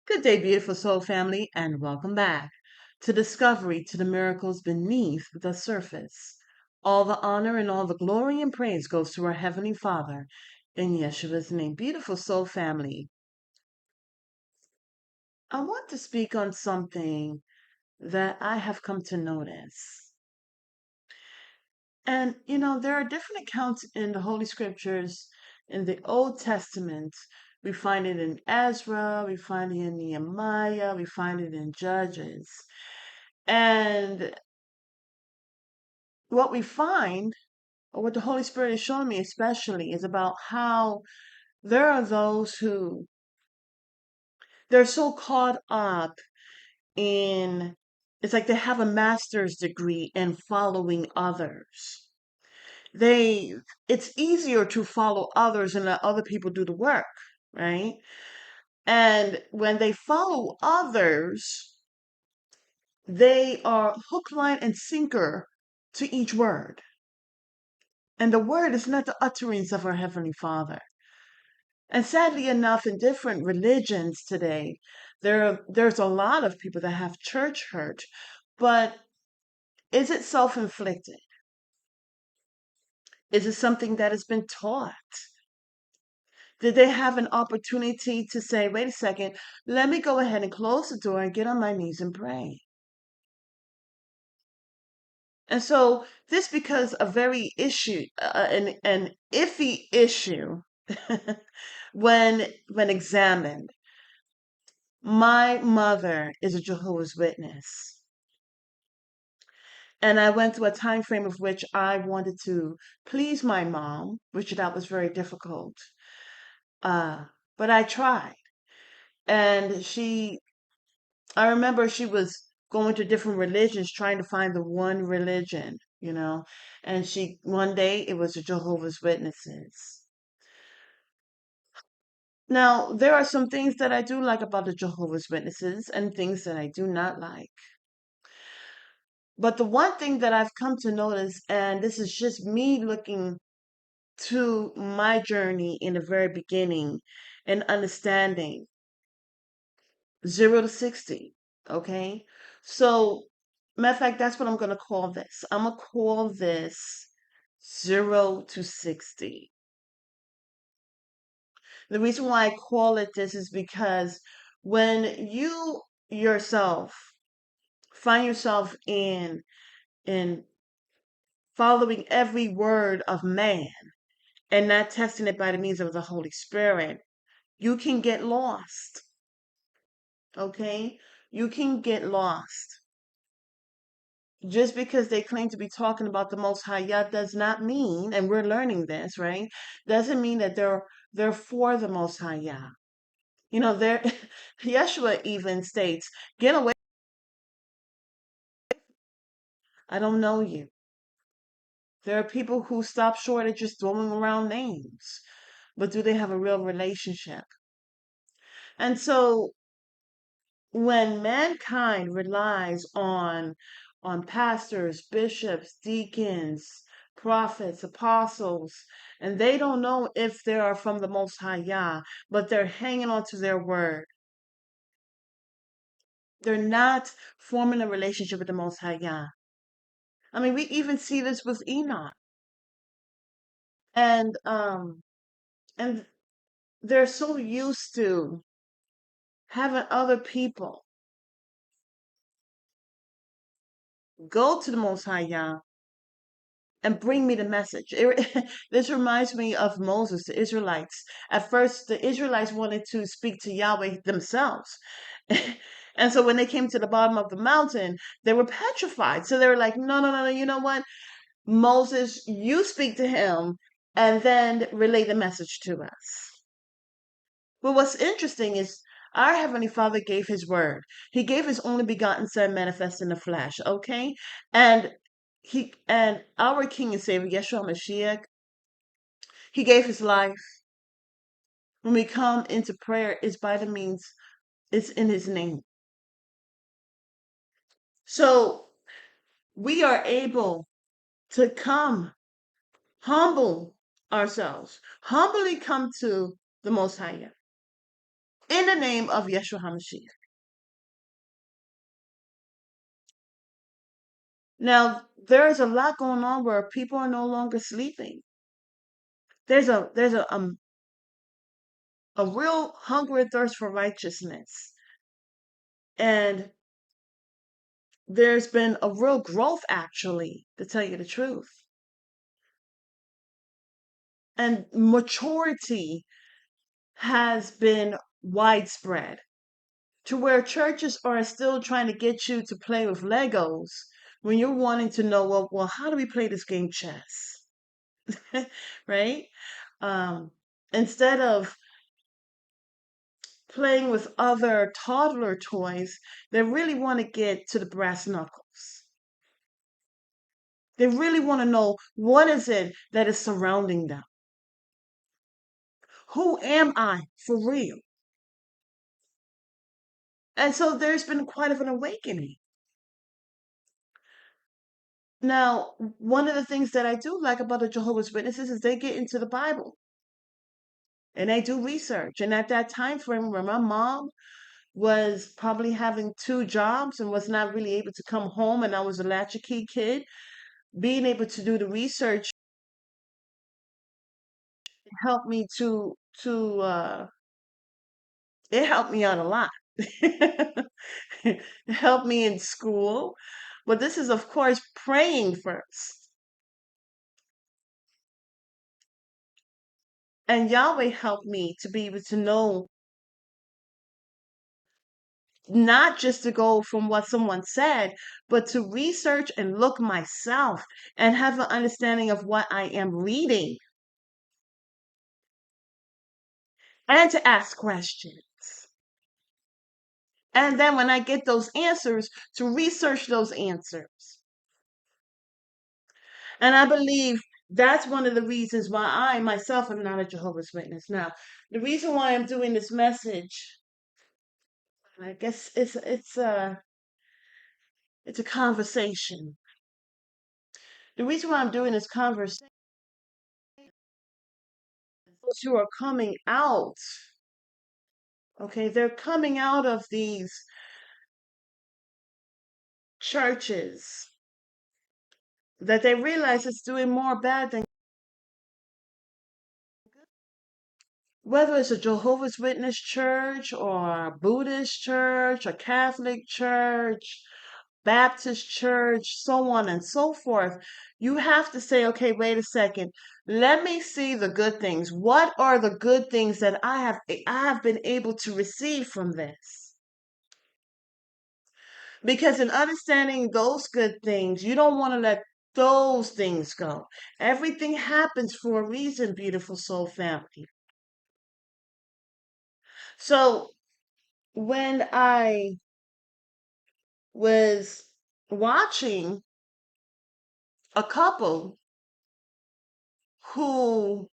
Good day, beautiful soul family, and welcome back to Discovery to the Miracles Beneath the Surface. All the honor and all the glory and praise goes to our Heavenly Father in Yeshua's name. Beautiful soul family, I want to speak on something that I have come to notice. And, there are different accounts in the Holy Scriptures. In the Old Testament, we find it in Ezra, we find it in Nehemiah, we find it in Judges. And what we find, or what the Holy Spirit is showing me especially, is about how there are those who they're so caught up in, it's like they have a master's degree in following others. They it's easier to follow others and let other people do the work, right? And when they follow others, they are hook, line, and sinker to each word. And the word is not the utterance of our Heavenly Father. And sadly enough, in different religions today, there's a lot of people that have church hurt, but is it self-inflicted? Is it something that has been taught? Did they have an opportunity to say, wait a second, let me go ahead and close the door and get on my knees and pray? And so this becomes a very issue, an iffy issue when examined. My mother is a Jehovah's Witness. And I went through a time frame of which I wanted to please my mom, which that was very difficult. Uh, but I tried. And I remember she was going to different religions trying to find the one religion. And one day it was the Jehovah's Witnesses. Now, there are some things that I do like about the Jehovah's Witnesses and things that I do not like. But the one thing that I've come to notice, and this is just me looking to my journey in the very beginning and understanding 0 to 60. Okay. So, matter of fact, that's what I'm going to call this. I'm going to call this 0 to 60. The reason why I call it this is because when you yourself find yourself in following every word of man and not testing it by the means of the Holy Spirit, you can get lost. Okay? You can get lost. Just because they claim to be talking about the Most High Yah does not mean, and we're learning this, right? Doesn't mean that they're for the Most High Yah. They're Yeshua even states, "Get away! I don't know you." There are people who stop short at just throwing around names, but do they have a real relationship? And so when mankind relies on pastors, bishops, deacons, prophets, apostles, and they don't know if they are from the Most High Yah, but they're hanging on to their word. They're not forming a relationship with the Most High Yah. I mean, we even see this with Enoch. And they're so used to having other people go to the Most High Yah and bring me the message. This reminds me of Moses, the Israelites. At first, the Israelites wanted to speak to Yahweh themselves. And so when they came to the bottom of the mountain, they were petrified. So they were like, no, no, no, no, you know what? Moses, you speak to him and then relay the message to us. But what's interesting is our Heavenly Father gave His word. He gave His only begotten Son manifest in the flesh, okay? And our King and Savior, Yeshua Mashiach, He gave His life. When we come into prayer, it's by the means, it's in His name. So we are able to come, humble ourselves, humbly come to the Most High. in the name of Yeshua HaMashiach. Now, there's a lot going on where people are no longer sleeping. There's a real hunger and thirst for righteousness. And there's been a real growth, actually, to tell you the truth. And maturity has been widespread to where churches are still trying to get you to play with Legos when you're wanting to know, well, how do we play this game chess? Right? Um, Instead of playing with other toddler toys, they really want to get to the brass knuckles. They really want to know what is it that is surrounding them. Who am I for real? And so there's been quite of an awakening. Now, one of the things that I do like about the Jehovah's Witnesses is they get into the Bible and they do research. And at that time frame where my mom was probably having two jobs and was not really able to come home, and I was a latchkey kid, being able to do the research helped me to it helped me out a lot. It helped me in school. But this is, of course, praying first. And Yahweh helped me to be able to know, not just to go from what someone said, but to research and look myself and have an understanding of what I am reading and to ask questions. And then when I get those answers, to research those answers. And I believe that's one of the reasons why I myself am not a Jehovah's Witness. Now, the reason why I'm doing this message, I guess it's a conversation. The reason why I'm doing this conversation, those who are coming out, okay, they're coming out of these churches that they realize it's doing more bad than good. Whether it's a Jehovah's Witness church or a Buddhist church, a Catholic church, Baptist church, so on and so forth, you have to say, okay, wait a second. Let me see the good things. What are the good things that I have been able to receive from this? Because in understanding those good things, you don't want to let those things go. Everything happens for a reason, beautiful soul family. So when I was watching a couple who,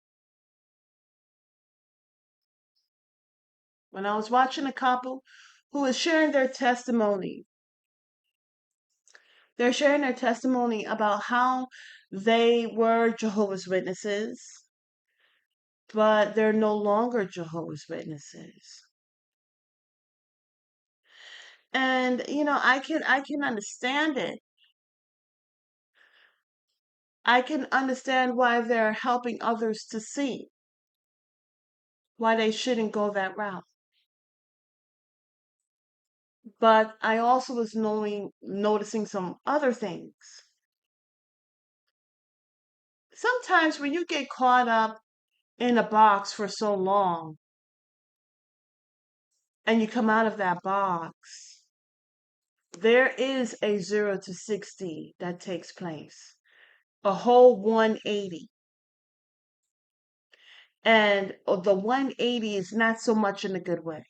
when I was watching a couple who is sharing their testimony, they're sharing their testimony about how they were Jehovah's Witnesses, but they're no longer Jehovah's Witnesses. And I can understand it. I can understand why they're helping others to see why they shouldn't go that route. But I also was noticing some other things. Sometimes when you get caught up in a box for so long and you come out of that box, there is a 0 to 60 that takes place, a whole 180. And the 180 is not so much in a good way.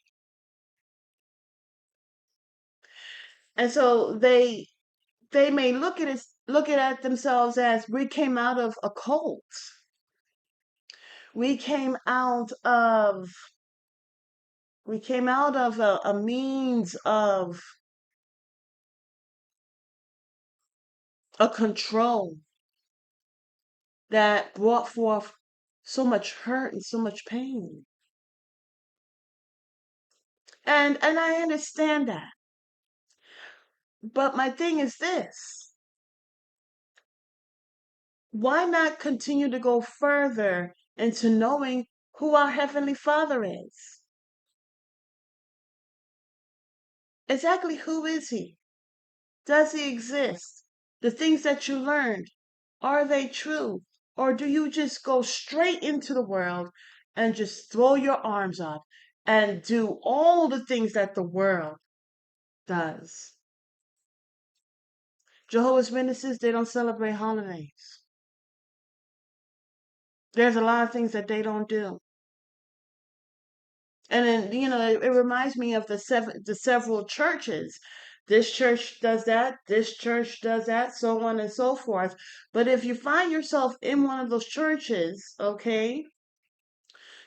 And so they may look at themselves as we came out of a cult. We came out of a means of a control that brought forth so much hurt and so much pain. And I understand that. But my thing is this. Why not continue to go further into knowing who our Heavenly Father is? Exactly who is He? Does He exist? The things that you learned, are they true? Or do you just go straight into the world and just throw your arms up and do all the things that the world does? Jehovah's Witnesses, they don't celebrate holidays. There's a lot of things that they don't do. And then, it reminds me of the several churches. This church does that, this church does that, so on and so forth. But if you find yourself in one of those churches, okay,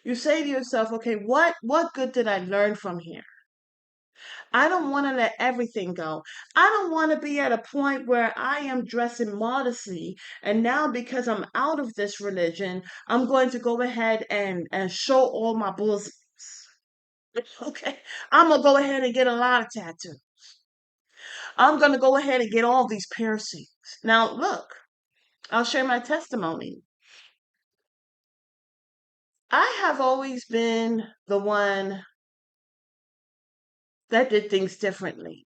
you say to yourself, okay, what good did I learn from here? I don't want to let everything go. I don't want to be at a point where I am dressing modestly, and now because I'm out of this religion, I'm going to go ahead and show all my bosoms. Okay, I'm gonna go ahead and get a lot of tattoos. I'm gonna go ahead and get all these piercings. Now, look, I'll share my testimony. I have always been the one that did things differently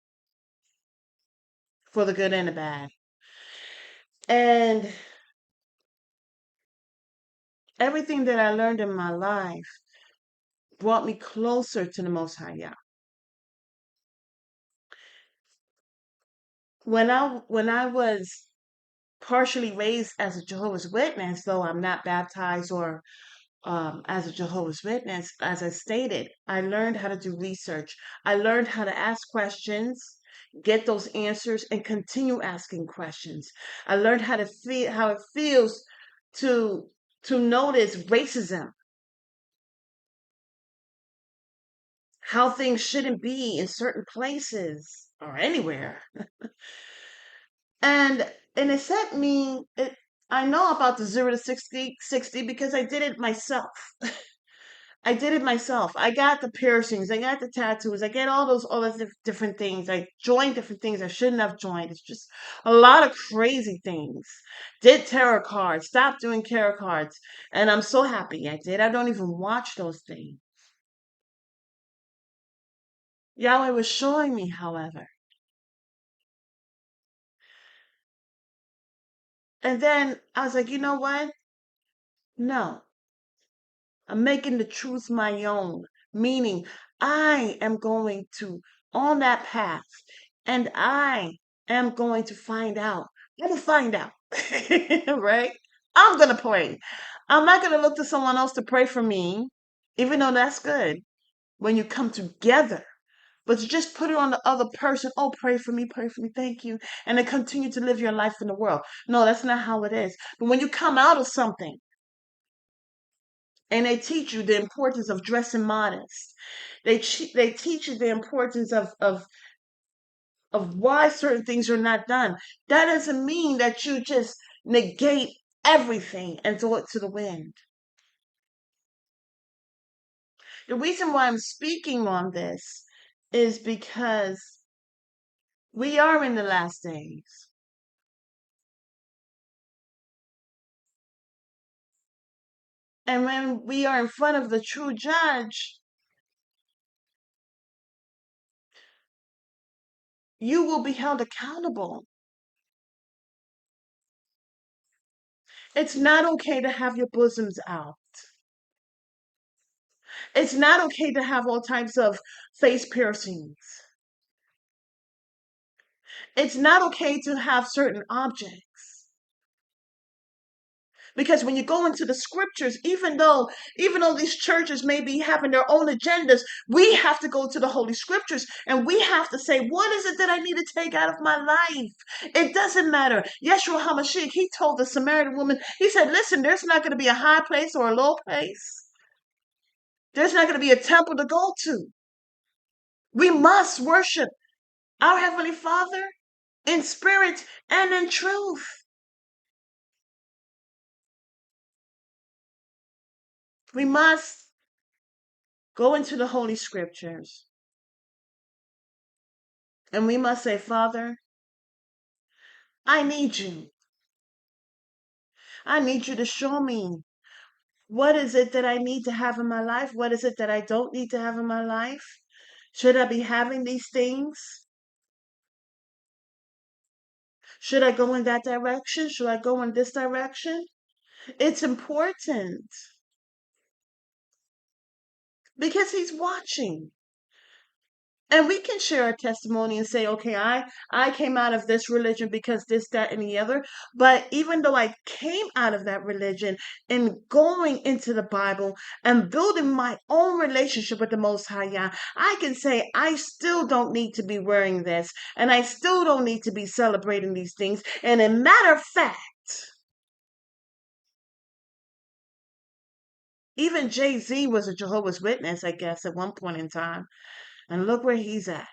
for the good and the bad. And everything that I learned in my life brought me closer to the Most High Yah. When I was partially raised as a Jehovah's Witness, though I'm not baptized or as a Jehovah's Witness, as I stated, I learned how to do research. I learned how to ask questions, get those answers, and continue asking questions. I learned how to feel how it feels to notice racism, how things shouldn't be in certain places or anywhere. And it set me. I know about the 0 to 60 because I did it myself. I did it myself. I got the piercings, I got the tattoos, I get all those other different things. I joined different things I shouldn't have joined. It's just a lot of crazy things. Did tarot cards, stopped doing tarot cards, and I'm so happy I did. I don't even watch those things. Yahweh was showing me, however. And then I was like, you know what? No, I'm making the truth my own, meaning I am going to on that path and I am going to find out. I'm going to find out, right? I'm going to pray. I'm not going to look to someone else to pray for me, even though that's good when you come together. But to just put it on the other person, oh, pray for me, thank you, and then continue to live your life in the world. No, that's not how it is. But when you come out of something, and they teach you the importance of dressing modest. They teach you the importance of why certain things are not done. That doesn't mean that you just negate everything and throw it to the wind. The reason why I'm speaking on this is because we are in the last days. And when we are in front of the true judge, you will be held accountable. It's not okay to have your bosoms out. It's not okay to have all types of face piercings. It's not okay to have certain objects. Because when you go into the scriptures, even though these churches may be having their own agendas, we have to go to the Holy Scriptures and we have to say, what is it that I need to take out of my life? It doesn't matter. Yeshua HaMashiach, he told the Samaritan woman, he said, listen, there's not going to be a high place or a low place. There's not going to be a temple to go to. We must worship our Heavenly Father in spirit and in truth. We must go into the Holy Scriptures And we must say, Father, I need you. I need you to show me what is it that I need to have in my life? What is it that I don't need to have in my life? Should I be having these things? Should I go in that direction? Should I go in this direction? It's important because he's watching. And we can share a testimony and say, okay, I came out of this religion because this, that, and the other. But even though I came out of that religion and going into the Bible and building my own relationship with the Most High Yah, I can say I still don't need to be wearing this. And I still don't need to be celebrating these things. And a matter of fact, even Jay-Z was a Jehovah's Witness, I guess, at one point in time. And look where he's at.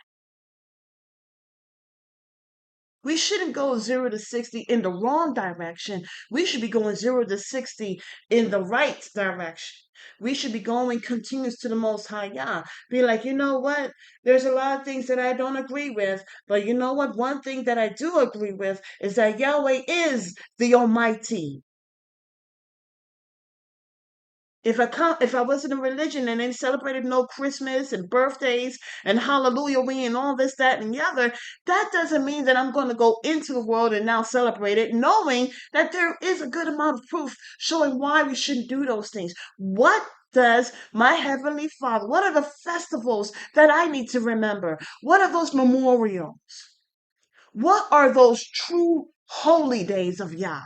We shouldn't go 0 to 60 in the wrong direction. We should be going 0 to 60 in the right direction. We should be going continuous to the Most High Yah. Be like, you know what? There's a lot of things that I don't agree with. But you know what? One thing that I do agree with is that Yahweh is the Almighty. If I wasn't in religion and they celebrated no Christmas and birthdays and hallelujah we and all this, that, and the other, that doesn't mean that I'm going to go into the world and now celebrate it, knowing that there is a good amount of proof showing why we shouldn't do those things. What does my Heavenly Father, what are the festivals that I need to remember? What are those memorials? What are those true holy days of Yah?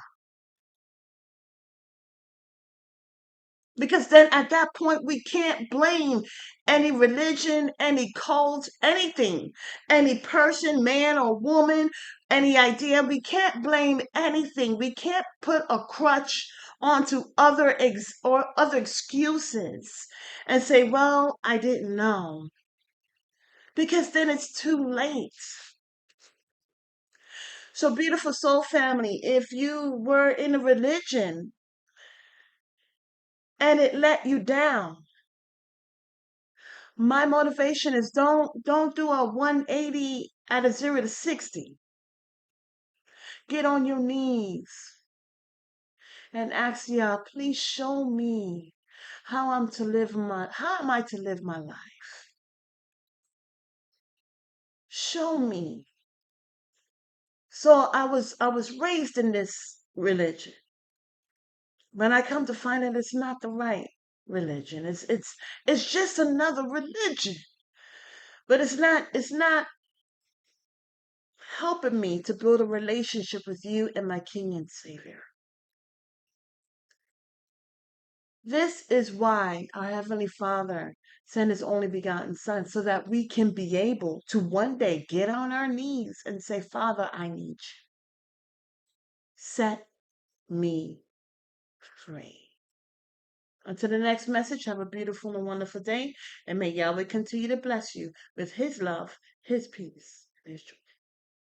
Because then at that point, we can't blame any religion, any cult, anything, any person, man or woman, any idea. We can't blame anything. We can't put a crutch onto other excuses and say, well, I didn't know. Because then it's too late. So, beautiful soul family, if you were in a religion and it let you down, my motivation is don't do a 180 at a 0 to 60. Get on your knees and ask Yah, please show me how am I to live my life? Show me. So I was raised in this religion. When I come to find out it's not the right religion. It's just another religion. But it's not helping me to build a relationship with you and my King and Savior. This is why our Heavenly Father sent His only begotten Son, so that we can be able to one day get on our knees and say, Father, I need you. Set me free. Until the next message, have a beautiful and wonderful day, and may Yahweh continue to bless you with His love, His peace, and His joy.